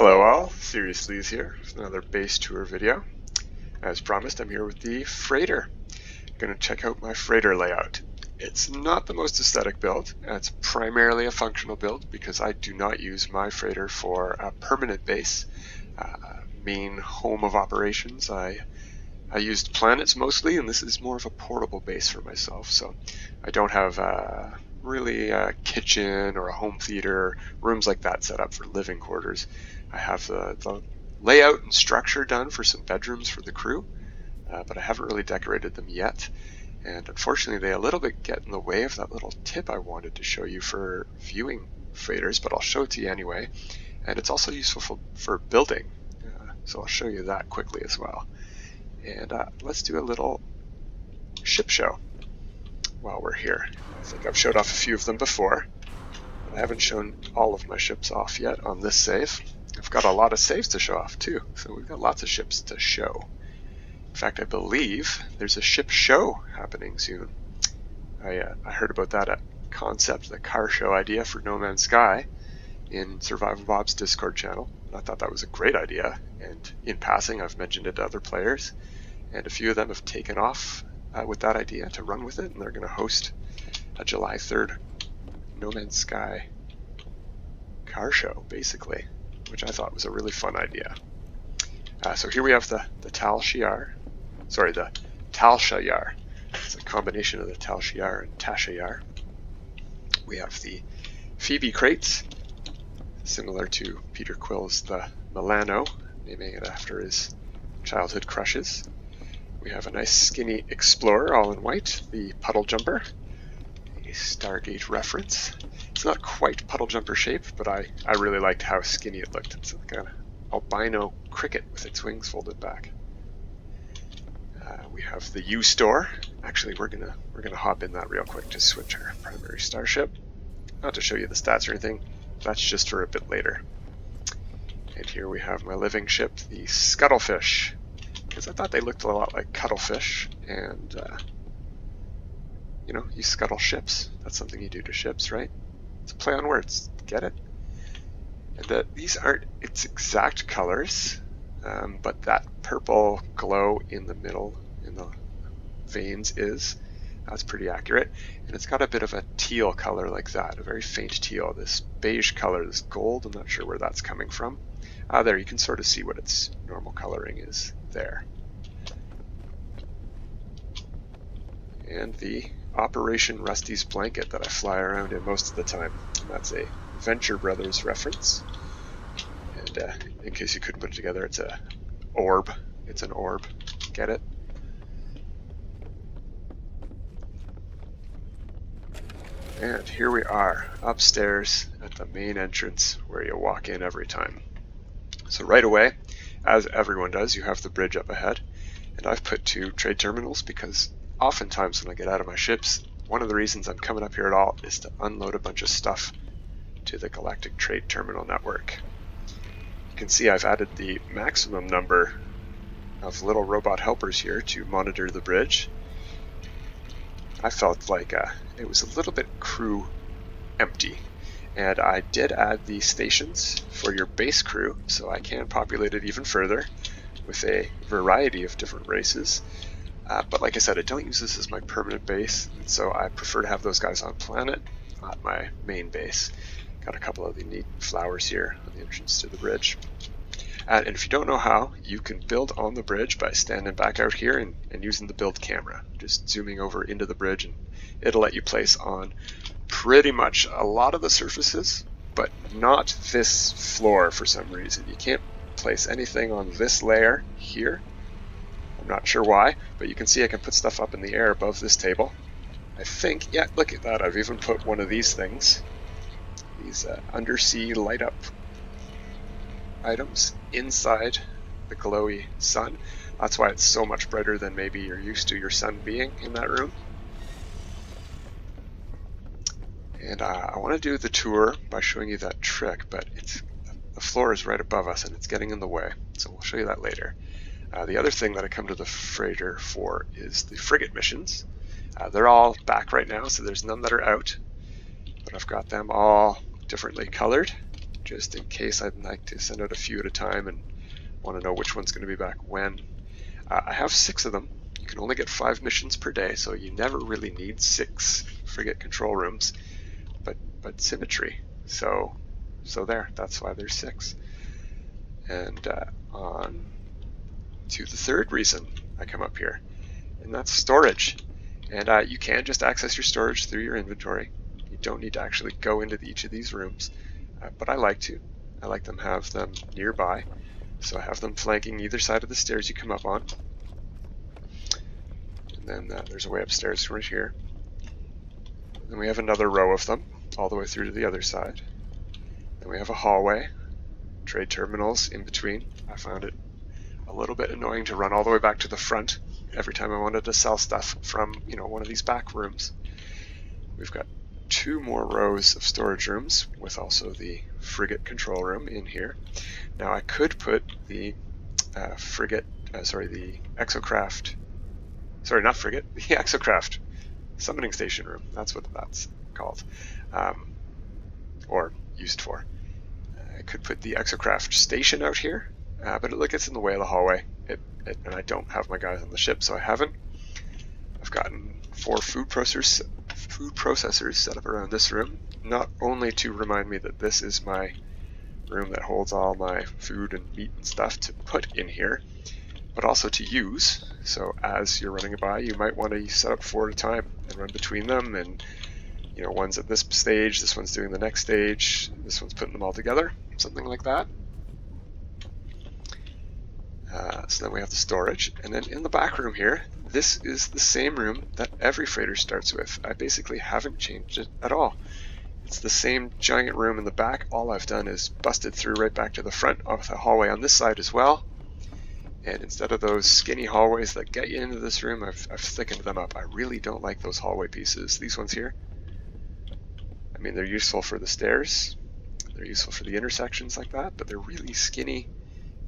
Hello all, Seriously is here with another base tour video. As promised, I'm here with the freighter. I'm going to check out my freighter layout. It's not the most aesthetic build, it's primarily a functional build because I do not use my freighter for a permanent base, main home of operations. I used planets mostly, and this is more of a portable base for myself, so I don't have really a kitchen or a home theater, rooms like that set up for living quarters. I have the layout and structure done for some bedrooms for the crew, but I haven't really decorated them yet. And unfortunately, they a little bit get in the way of that little tip I wanted to show you for viewing freighters, but I'll show it to you anyway. And it's also useful for building, so I'll show you that quickly as well. And let's do a little ship show while we're here. I think I've showed off a few of them before, but I haven't shown all of my ships off yet on this save. I've got a lot of saves to show off too, so we've got lots of ships to show. In fact, I believe there's a ship show happening soon. I heard about that at Concept, the car show idea for No Man's Sky, in Survival Bob's Discord channel. And I thought that was a great idea, and in passing I've mentioned it to other players, and a few of them have taken off with that idea to run with it, and they're going to host a July 3rd No Man's Sky car show, basically, which I thought was a really fun idea. So here we have the Tal Shiar. Sorry, the Tal Shayar. It's a combination of the Tal Shiar and Tashayar. We have the Phoebe crates, similar to Peter Quill's the Milano, naming it after his childhood crushes. We have a nice skinny Explorer, all in white, the Puddle Jumper, a Stargate reference. It's not quite Puddle Jumper shape, but I really liked how skinny it looked. It's like an albino cricket with its wings folded back. We have the U-Store. Actually, we're gonna hop in that real quick to switch our primary starship. Not to show you the stats or anything, that's just for a bit later. And here we have my living ship, the Scuttlefish, because I thought they looked a lot like cuttlefish, and you scuttle ships. That's something you do to ships, right? It's a play on words. Get it? And these aren't its exact colors, but that purple glow in the middle, in the veins that's pretty accurate. And it's got a bit of a teal color like that, a very faint teal. This beige color, this gold, I'm not sure where that's coming from. There, you can sort of see what its normal coloring is there. And the Operation Rusty's blanket that I fly around in most of the time. And that's a Venture Brothers reference. And in case you couldn't put it together, it's a orb. It's an orb. Get it? And here we are, upstairs at the main entrance where you walk in every time. So right away, as everyone does, you have the bridge up ahead. And I've put 2 trade terminals because oftentimes when I get out of my ships, one of the reasons I'm coming up here at all is to unload a bunch of stuff to the Galactic Trade Terminal Network. You can see I've added the maximum number of little robot helpers here to monitor the bridge. I felt like it was a little bit crew empty, and I did add the stations for your base crew, so I can populate it even further with a variety of different races. But like I said, I don't use this as my permanent base, and so I prefer to have those guys on planet, not my main base. Got a couple of the neat flowers here on the entrance to the bridge. And if you don't know how, you can build on the bridge by standing back out here and using the build camera. Just zooming over into the bridge, and it'll let you place on pretty much a lot of the surfaces, but not this floor for some reason. You can't place anything on this layer here. I'm not sure why, but you can see I can put stuff up in the air above this table. I think, yeah, look at that. I've even put one of these things, these undersea light up items inside the glowy sun. That's why it's so much brighter than maybe you're used to your sun being in that room. And I want to do the tour by showing you that trick, but the floor is right above us and it's getting in the way, so we'll show you that later. The other thing that I come to the freighter for is the frigate missions. They're all back right now, so there's none that are out, but I've got them all differently colored just in case I'd like to send out a few at a time and want to know which one's going to be back when. I have 6 of them. You can only get 5 missions per day, so you never really need 6 frigate control rooms, but symmetry. So there, that's why there's 6. And on to the third reason I come up here, and that's storage. And you can just access your storage through your inventory. You don't need to actually go into each of these rooms, but I like to. I like them have them nearby, so I have them flanking either side of the stairs you come up on. And then there's a way upstairs right here. Then we have another row of them all the way through to the other side. Then we have a hallway, trade terminals in between. I found it a little bit annoying to run all the way back to the front every time I wanted to sell stuff from, one of these back rooms. We've got 2 more rows of storage rooms with also the frigate control room in here. Now I could put the the exocraft, sorry, not frigate, the exocraft summoning station room. That's what that's called, or used for. I could put the exocraft station out here, but it gets in the way of the hallway, and I don't have my guys on the ship, so I haven't. I've gotten 4 food processors set up around this room, not only to remind me that this is my room that holds all my food and meat and stuff to put in here, but also to use. So as you're running by, you might want to set up 4 at a time and run between them, and one's at this stage, this one's doing the next stage, this one's putting them all together, something like that. So then we have the storage, and then in the back room here, this is the same room that every freighter starts with. I basically haven't changed it at all. It's the same giant room in the back. All I've done is busted through right back to the front of the hallway on this side as well. And instead of those skinny hallways that get you into this room, I've thickened them up. I really don't like those hallway pieces. These ones here, I mean, they're useful for the stairs, they're useful for the intersections like that, but they're really skinny.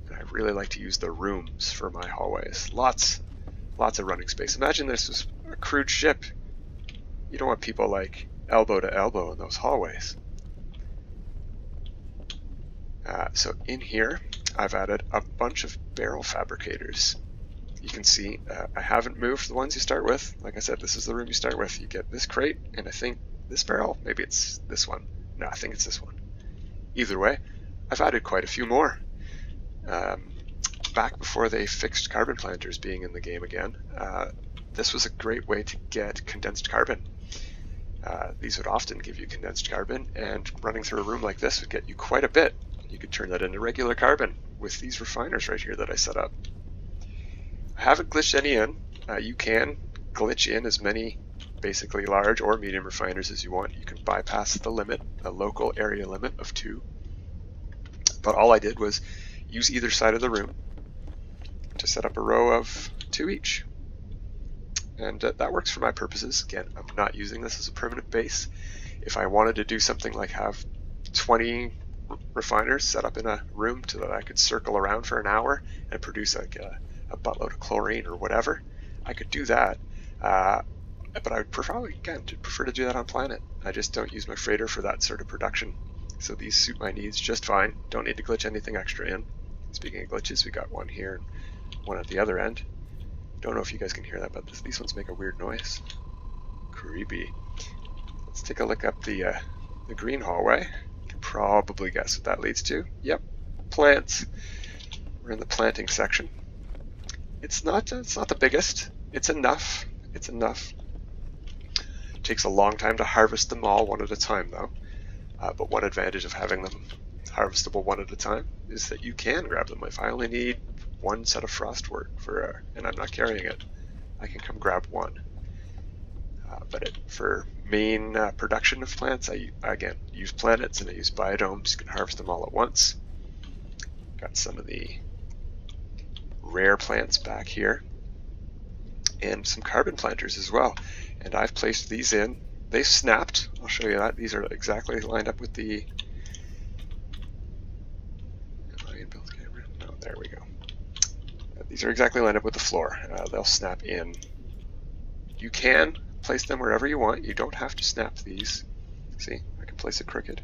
And I really like to use the rooms for my hallways. Lots of running space. Imagine this was a crewed ship. You don't want people like elbow to elbow in those hallways. So in here, I've added a bunch of barrel fabricators. You can see I haven't moved the ones you start with. Like I said, this is the room you start with. You get this crate, and I think this barrel, maybe it's this one. No, I think it's this one. Either way, I've added quite a few more. Back before they fixed carbon planters being in the game again, this was a great way to get condensed carbon. These would often give you condensed carbon, and running through a room like this would get you quite a bit. You could turn that into regular carbon with these refiners right here that I set up. I haven't glitched any in. You can glitch in as many basically large or medium refiners as you want. You can bypass the limit, a local area limit of 2. But all I did was use either side of the room to set up a row of 2 each. And that works for my purposes. Again, I'm not using this as a permanent base. If I wanted to do something like have 20 refiners set up in a room so that I could circle around for an hour and produce like a buttload of chlorine or whatever, I could do that. But I would prefer to do that on planet. I just don't use my freighter for that sort of production. So these suit my needs just fine. Don't need to glitch anything extra in. Speaking of glitches, we got one here and one at the other end. Don't know if you guys can hear that, but these ones make a weird noise. Creepy. Let's take a look up the green hallway. You can probably guess what that leads to. Yep, plants. We're in the planting section. It's not the biggest. It's enough. It takes a long time to harvest them all one at a time, though. But one advantage of having them harvestable one at a time is that you can grab them. If I only need 1 set of frost work and I'm not carrying it, I can come grab 1. But for main production of plants, I again use planets and I use biodomes. You can harvest them all at once. Got some of the rare plants back here, and some carbon planters as well. And I've placed these in. They've snapped. I'll show you that. These are exactly lined up with the... Am I in build camera? No, there we go. These are exactly lined up with the floor. They'll snap in. You can place them wherever you want. You don't have to snap these. See, I can place it crooked.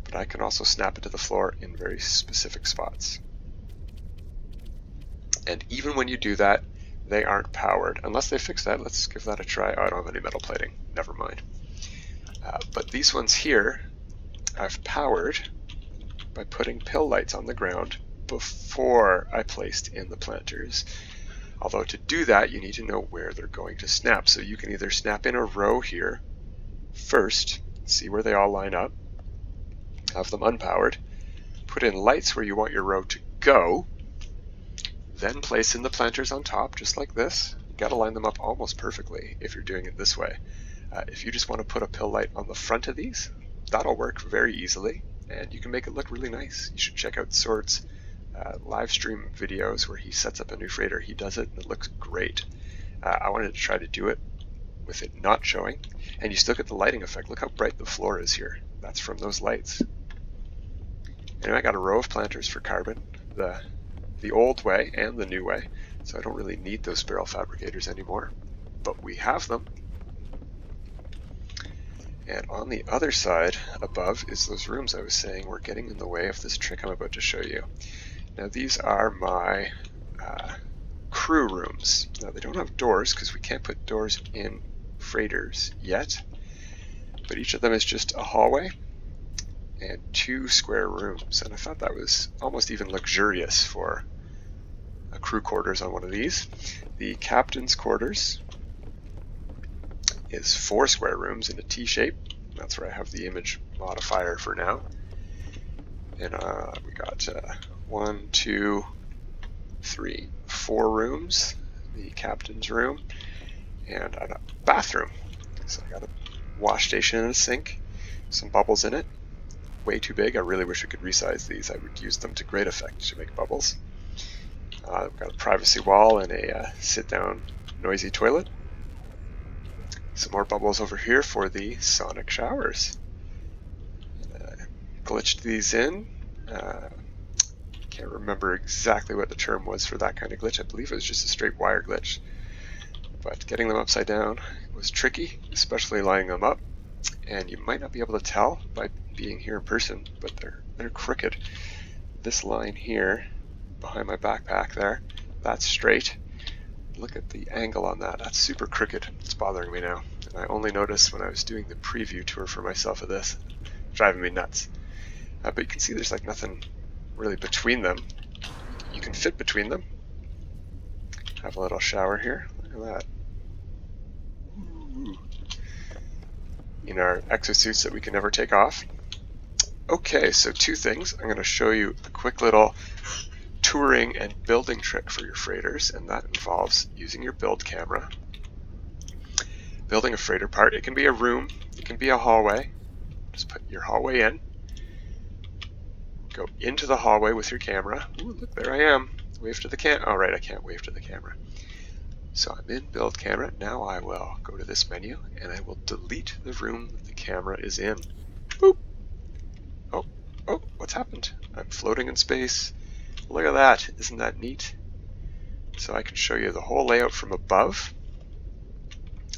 but I can also snap it to the floor in very specific spots. And even when you do that, they aren't powered. Unless they fix that, let's give that a try. Oh, I don't have any metal plating, never mind. But these ones here, I've powered by putting pill lights on the ground before I placed in the planters. Although to do that, you need to know where they're going to snap. So you can either snap in a row here first, see where they all line up, have them unpowered, put in lights where you want your row to go, then place in the planters on top, just like this. You got to line them up almost perfectly if you're doing it this way. If you just want to put a pill light on the front of these, that'll work very easily, and you can make it look really nice. You should check out Sword's live stream videos where he sets up a new freighter. He does it and it looks great. I wanted to try to do it with it not showing, and you still get the lighting effect. Look how bright the floor is here. That's from those lights. Anyway, I got a row of planters for carbon, the old way and the new way, so I don't really need those barrel fabricators anymore, but we have them. And on the other side above is those rooms I was saying were getting in the way of this trick I'm about to show you. Now these are my crew rooms. Now they don't have doors because we can't put doors in freighters yet, but each of them is just a hallway and 2 square rooms, and I thought that was almost even luxurious for a crew quarters on one of these. The captain's quarters is 4 square rooms in a T shape. That's where I have the image modifier for now. And we got 1, 2, 3, 4 rooms. The captain's room and a bathroom. So I got a wash station and a sink, some bubbles in it. Way too big. I really wish I could resize these. I would use them to great effect to make bubbles. We've got a privacy wall and a sit-down noisy toilet. Some more bubbles over here for the sonic showers. Glitched these in. Can't remember exactly what the term was for that kind of glitch. I believe it was just a straight wire glitch. But getting them upside down was tricky, especially lining them up. And you might not be able to tell by being here in person, but they're crooked. This line here behind my backpack there, that's straight. Look at the angle on that. That's super crooked. It's bothering me now. And I only noticed when I was doing the preview tour for myself of this. Driving me nuts. But you can see there's like nothing really between them. You can fit between them. Have a little shower here. Look at that. Ooh. In our exosuits that we can never take off. Okay, so 2 things. I'm going to show you a quick little touring and building trick for your freighters, and that involves using your build camera. Building a freighter part. It can be a room, it can be a hallway. Just put your hallway in. Go into the hallway with your camera. Ooh, look, there I am. Wave to the camera. Oh, right, I can't wave to the camera. So I'm in build camera. Now I will go to this menu and I will delete the room that the camera is in. Boop. Oh, what's happened? I'm floating in space. Look at that. Isn't that neat? So I can show you the whole layout from above.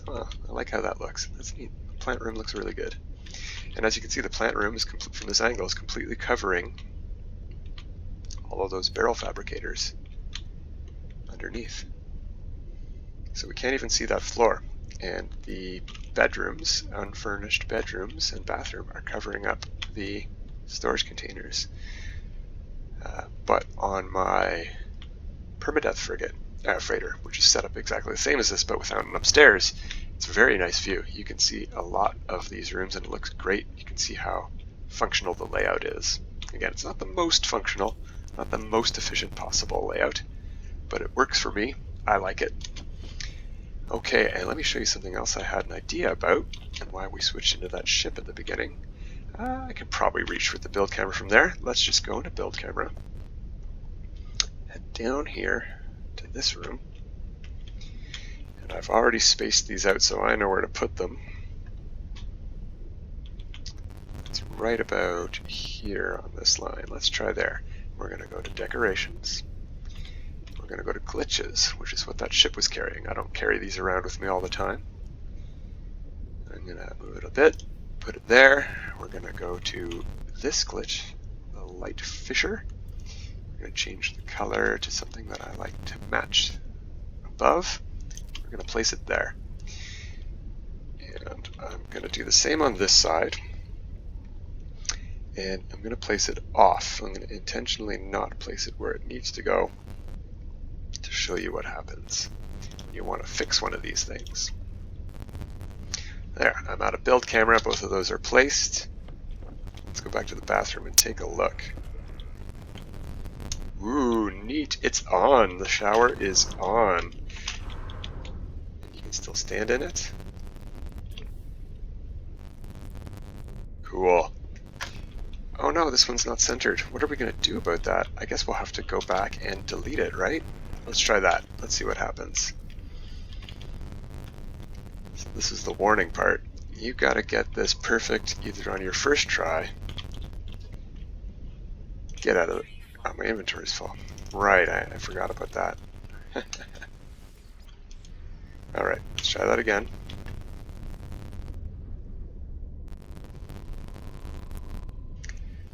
Oh, I like how that looks. That's neat. The plant room looks really good. And as you can see, the plant room is from this angle is completely covering all of those barrel fabricators underneath. So we can't even see that floor. And the bedrooms, unfurnished bedrooms and bathroom are covering up the storage containers. But on my permadeath freighter, which is set up exactly the same as this but without an upstairs, it's a very nice view. You can see a lot of these rooms and it looks great. You can see how functional the layout is. Again, it's not the most functional, not the most efficient possible layout, but it works for me. I like it. Okay, and let me show you something else I had an idea about and why we switched into that ship at the beginning. I could probably reach with the build camera from there. Let's just go into build camera. Head down here to this room. And I've already spaced these out so I know where to put them. It's right about here on this line. Let's try there. We're going to go to decorations. We're going to go to glitches, which is what that ship was carrying. I don't carry these around with me all the time. I'm going to move it a bit, put it there. We're going to go to this glitch, the light fisher. I'm going to change the color to something that I like to match above. We're going to place it there. And I'm going to do the same on this side. And I'm going to place it off. I'm going to intentionally not place it where it needs to go to show you what happens. You want to fix one of these things. There, I'm out of build camera. Both of those are placed. Let's go back to the bathroom and take a look. Ooh, neat. It's on. The shower is on. You can still stand in it. Cool. Oh no, this one's not centered. What are we going to do about that? I guess we'll have to go back and delete it, right? Let's try that. Let's see what happens. So this is the warning part. You got to get this perfect either on your first try. Get out of it. Oh, my inventory's full. Right, I forgot about that. Alright, let's try that again.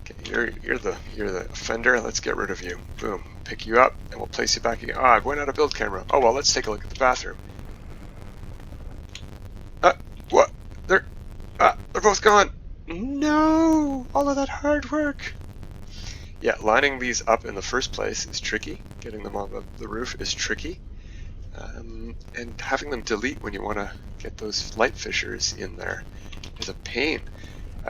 Okay, you're the offender. Let's get rid of you. Boom. Pick you up and we'll place you back again. Oh, I went out of build camera. Oh well, let's take a look at the bathroom. What? They're both gone. No! All of that hard work. Yeah, lining these up in the first place is tricky. Getting them on the roof is tricky. And having them delete when you want to get those light fissures in there is a pain.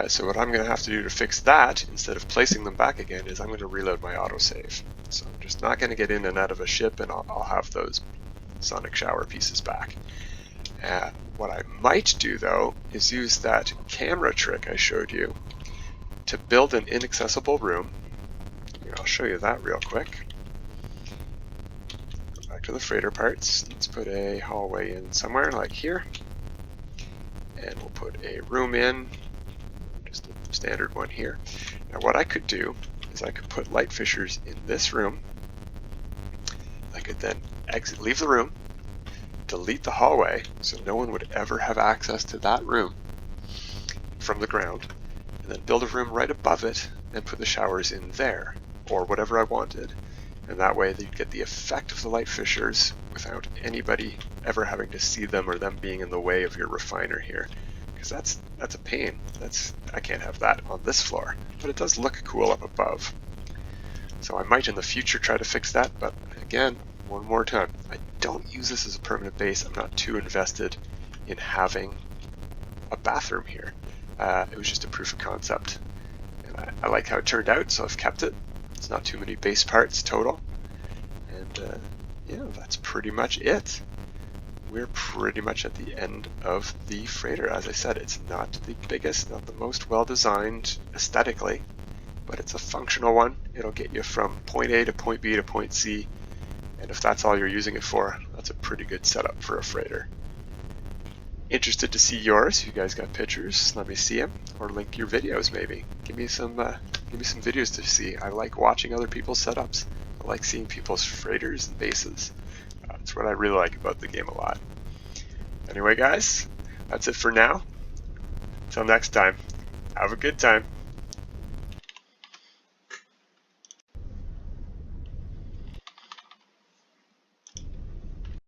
So what I'm going to have to do to fix that, instead of placing them back again, is I'm going to reload my autosave. So I'm just not going to get in and out of a ship, and I'll have those sonic shower pieces back. What I might do, though, is use that camera trick I showed you to build an inaccessible room. I'll show you that real quick. Go back to the freighter parts. Let's put a hallway in somewhere like here. And we'll put a room in, just a standard one here. Now what I could do is I could put light fissures in this room. I could then leave the room, delete the hallway, so no one would ever have access to that room from the ground, and then build a room right above it and put the showers in there, or whatever I wanted. And that way you'd get the effect of the light fissures without anybody ever having to see them or them being in the way of your refiner here. Because that's a pain. I can't have that on this floor. But it does look cool up above. So I might in the future try to fix that, but again, one more time, I don't use this as a permanent base. I'm not too invested in having a bathroom here. It was just a proof of concept. And I like how it turned out, so I've kept it. It's not too many base parts total. And yeah, that's pretty much it. We're pretty much at the end of the freighter. As I said, it's not the biggest, not the most well-designed aesthetically, but it's a functional one. It'll get you from point A to point B to point C, and if that's all you're using it for, that's a pretty good setup for a freighter. Interested to see yours? You guys got pictures? Let me see them, or link your videos maybe. Give me some videos to see. I like watching other people's setups. I like seeing people's freighters and bases. That's what I really like about the game a lot. Anyway guys, that's it for now. Until next time, have a good time.